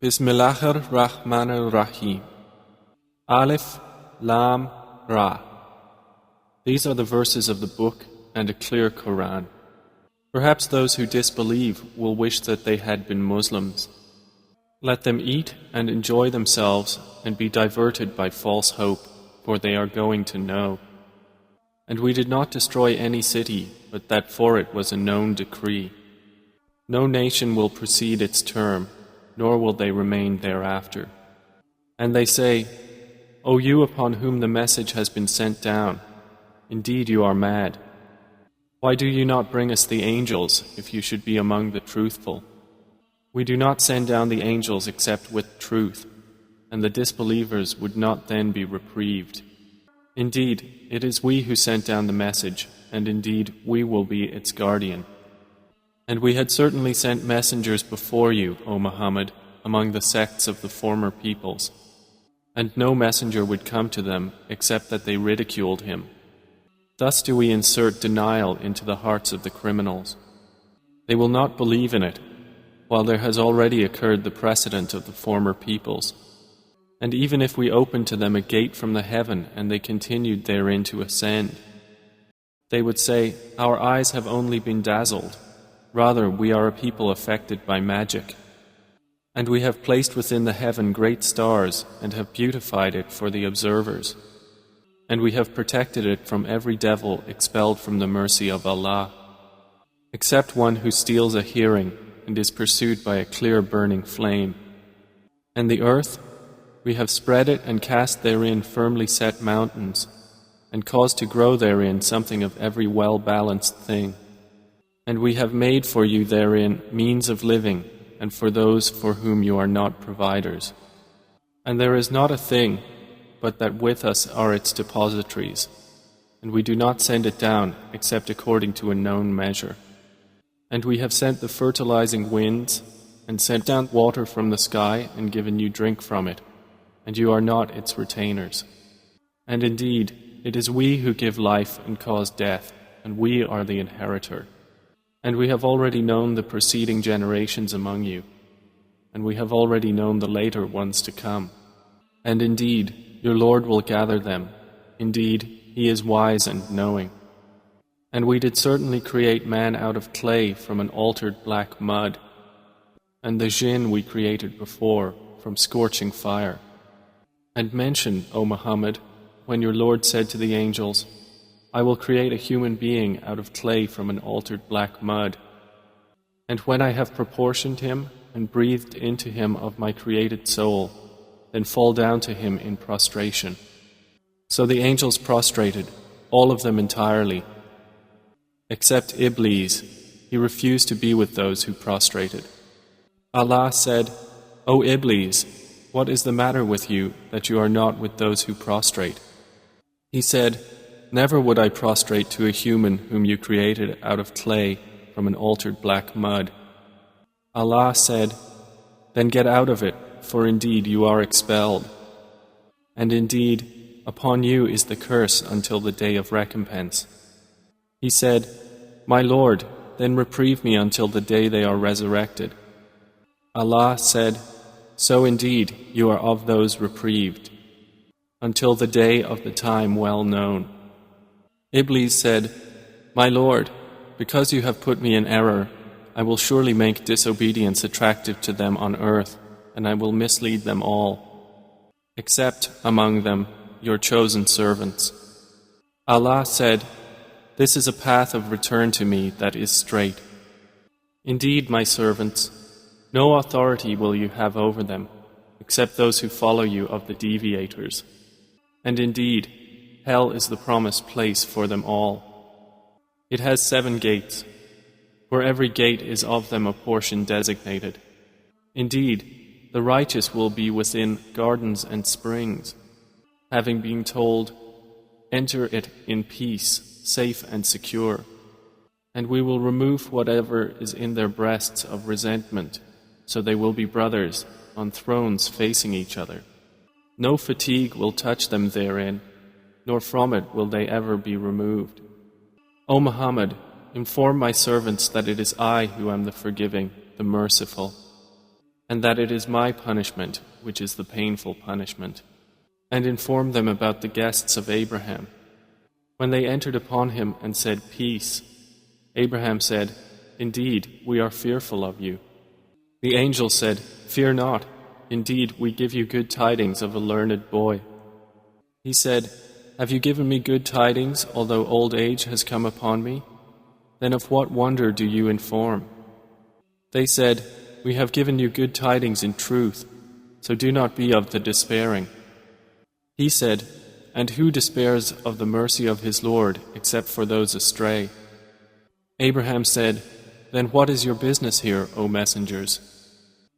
Bismillahir Rahmanir Rahim. Alif, Lam, Ra. These are the verses of the book and a clear Quran. Perhaps those who disbelieve will wish that they had been Muslims. Let them eat and enjoy themselves and be diverted by false hope, for they are going to know. And we did not destroy any city, but that for it was a known decree. No nation will precede its term, nor will they remain thereafter. And they say, O you upon whom the message has been sent down, indeed you are mad. Why do you not bring us the angels if you should be among the truthful? We do not send down the angels except with truth, and the disbelievers would not then be reprieved. Indeed, it is we who sent down the message, and indeed we will be its guardian. And we had certainly sent messengers before you, O Muhammad, among the sects of the former peoples. And no messenger would come to them except that they ridiculed him. Thus do we insert denial into the hearts of the criminals. They will not believe in it, while there has already occurred the precedent of the former peoples. And even if we opened to them a gate from the heaven and they continued therein to ascend, they would say, Our eyes have only been dazzled. Rather, we are a people affected by magic. And we have placed within the heaven great stars and have beautified it for the observers. And we have protected it from every devil expelled from the mercy of Allah, except one who steals a hearing and is pursued by a clear burning flame. And the earth, we have spread it and cast therein firmly set mountains, and caused to grow therein something of every well-balanced thing. And we have made for you therein means of living, and for those for whom you are not providers. And there is not a thing, but that with us are its depositories, and we do not send it down except according to a known measure. And we have sent the fertilizing winds, and sent down water from the sky, and given you drink from it, and you are not its retainers. And indeed, it is we who give life and cause death, and we are the inheritor. And we have already known the preceding generations among you, and we have already known the later ones to come. And indeed, your Lord will gather them. Indeed, He is wise and knowing. And we did certainly create man out of clay from an altered black mud, and the jinn we created before from scorching fire. And mention, O Muhammad, when your Lord said to the angels, I will create a human being out of clay from an altered black mud. And when I have proportioned him and breathed into him of my created soul, then fall down to him in prostration. So the angels prostrated, all of them entirely, except Iblis. He refused to be with those who prostrated. Allah said, O Iblis, what is the matter with you that you are not with those who prostrate? He said, Never would I prostrate to a human whom you created out of clay from an altered black mud. Allah said, Then get out of it, for indeed you are expelled. And indeed, upon you is the curse until the day of recompense. He said, My Lord, then reprieve me until the day they are resurrected. Allah said, So indeed you are of those reprieved, until the day of the time well known. Iblis said, My Lord, because you have put me in error, I will surely make disobedience attractive to them on earth, and I will mislead them all, except among them your chosen servants. Allah said, This is a path of return to me that is straight. Indeed, my servants, no authority will you have over them, except those who follow you of the deviators. And indeed, hell is the promised place for them all. It has 7 gates. For every gate is of them a portion designated. Indeed, the righteous will be within gardens and springs, having been told, Enter it in peace, safe and secure. And we will remove whatever is in their breasts of resentment, so they will be brothers on thrones facing each other. No fatigue will touch them therein, nor from it will they ever be removed. O Muhammad, inform my servants that it is I who am the forgiving, the merciful. and that it is my punishment which is the painful punishment. And inform them about the guests of Abraham. When they entered upon him and said, "Peace," Abraham said, "Indeed, we are fearful of you." The angel said, "Fear not. Indeed, we give you good tidings of a learned boy." He said, "Have you given me good tidings, although old age has come upon me? Then of what wonder do you inform?" They said, "We have given you good tidings in truth, so do not be of the despairing." He said, "And who despairs of the mercy of his Lord except for those astray?" Abraham said, "Then what is your business here, O messengers?"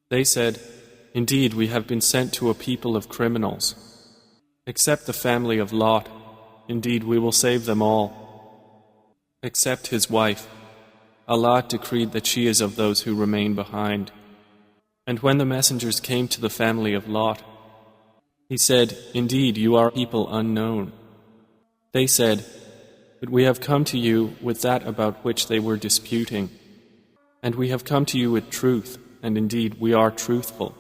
They said, "Indeed, we have been sent to a people of criminals. Except the family of Lot, indeed we will save them all. Except his wife, Allah decreed that she is of those who remain behind." And when the messengers came to the family of Lot, he said, "Indeed, you are people unknown." They said, "But we have come to you with that about which they were disputing, and we have come to you with truth, and indeed we are truthful.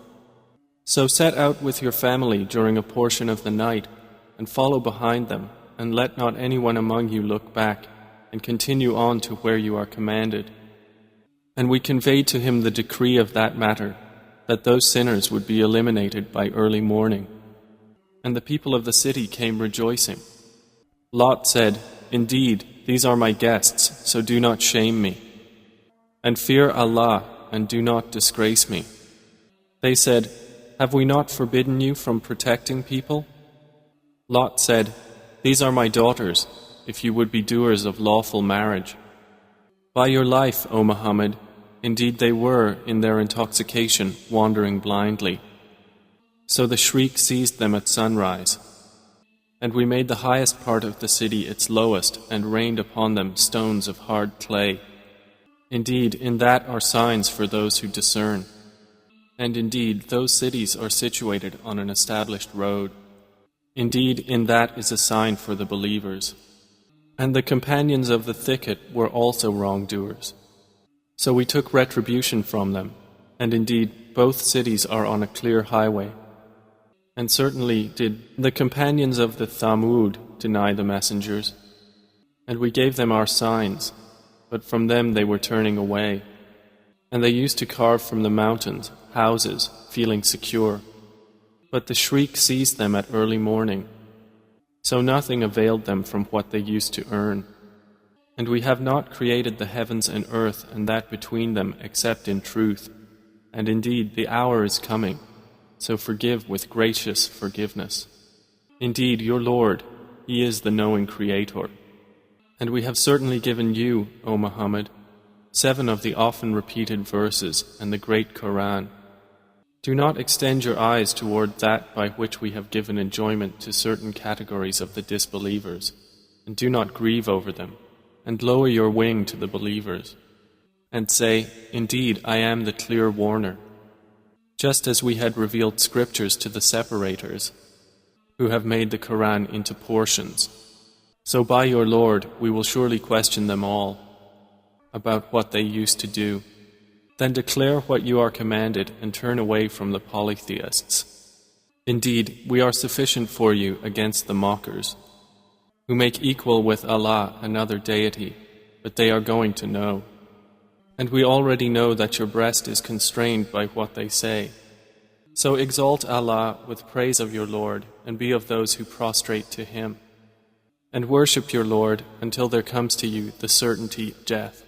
So set out with your family during a portion of the night, and follow behind them, and let not anyone among you look back, and continue on to where you are commanded." And we conveyed to him the decree of that matter, that those sinners would be eliminated by early morning. And the people of the city came rejoicing. Lot said, "Indeed, these are my guests, so do not shame me. And fear Allah, and do not disgrace me." They said, "Have we not forbidden you from protecting people?" Lot said, "These are my daughters, if you would be doers of lawful marriage." By your life, O Muhammad, indeed they were, in their intoxication, wandering blindly. So the shriek seized them at sunrise. And we made the highest part of the city its lowest, and rained upon them stones of hard clay. Indeed, in that are signs for those who discern. And indeed, those cities are situated on an established road. Indeed, in that is a sign for the believers. And the companions of the thicket were also wrongdoers. So we took retribution from them, and indeed, both cities are on a clear highway. And certainly did the companions of the Thamud deny the messengers. And we gave them our signs, but from them they were turning away. And they used to carve from the mountains houses, feeling secure. But the shriek seized them at early morning. So nothing availed them from what they used to earn. And we have not created the heavens and earth and that between them except in truth. And indeed the hour is coming, so forgive with gracious forgiveness. Indeed, your Lord, He is the knowing Creator. And we have certainly given you, O Muhammad, 7 of the often repeated verses and the great Quran. Do not extend your eyes toward that by which we have given enjoyment to certain categories of the disbelievers, and do not grieve over them, and lower your wing to the believers, and say, "Indeed, I am the clear warner." Just as we had revealed scriptures to the separators, who have made the Quran into portions. So by your Lord, we will surely question them all about what they used to do. Then declare what you are commanded and turn away from the polytheists. Indeed, we are sufficient for you against the mockers, who make equal with Allah another deity, but they are going to know. And we already know that your breast is constrained by what they say. So exalt Allah with praise of your Lord, and be of those who prostrate to Him. And worship your Lord until there comes to you the certainty of death.